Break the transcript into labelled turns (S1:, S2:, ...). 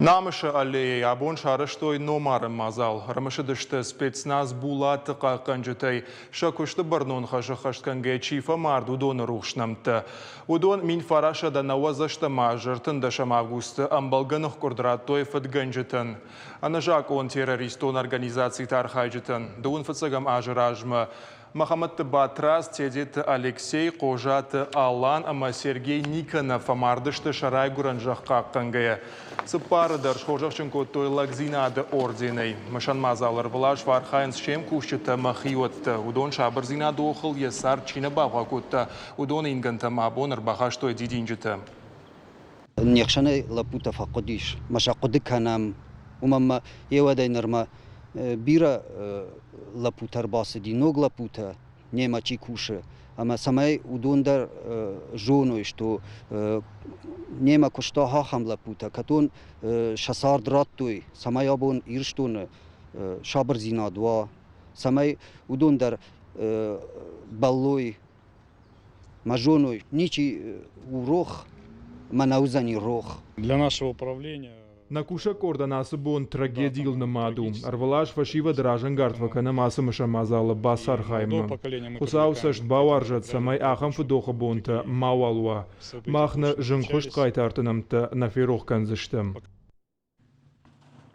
S1: Намышы аллея абон шарыштой номары мазал. Рамышы дышты спецназ булаты қаққан жүтай. Шакушты барнон қашы-қаштканға чифа марду доны рухшнамты. Удон мин фараша да навазашты мажыртын дашам августы амбалғанық күрдіраттой фытган жүтін. Аны жак он террористон организации тархай жүтін. Дуын фытсагам ажыражмы. Махамад Батрас, Тедит Алексей, Қожаты Алан, ама Сергей Никонов, амардышты шарай гуранжақ қаққангая. Сыпарыдар шхожақшын көттой лагзинады орденей. Мышан мазалар влаш вархайнс шем кушчыты махиотты. Удон шабыр зинады оқыл есар чина баға көтті. Удон инганты мабоныр бағаштой дидинжіті.
S2: Нехшаны лапута фақудиш. Маша құды канам. Умамма евадайнырма бира лапутар басыди, ног лапута, нема чи куши. Ама самай удондар жону, что нема кушта хахам лапута, катон шасар драттуй, самай абон ирштон шабр зинадва, самай удондар баллой, мажоной, ничи урох, манаузани рох.
S3: Для нашего управления
S1: На куша координасы бон трагедийл на маду. Арвалаш фашива дражан гартвака на маса мыша мазала басар хайма. Хусаусашт бауаржат самай ахам фудоха бонта мауалуа. Махна жынхошт кайтартынамта на ферох канзыштым.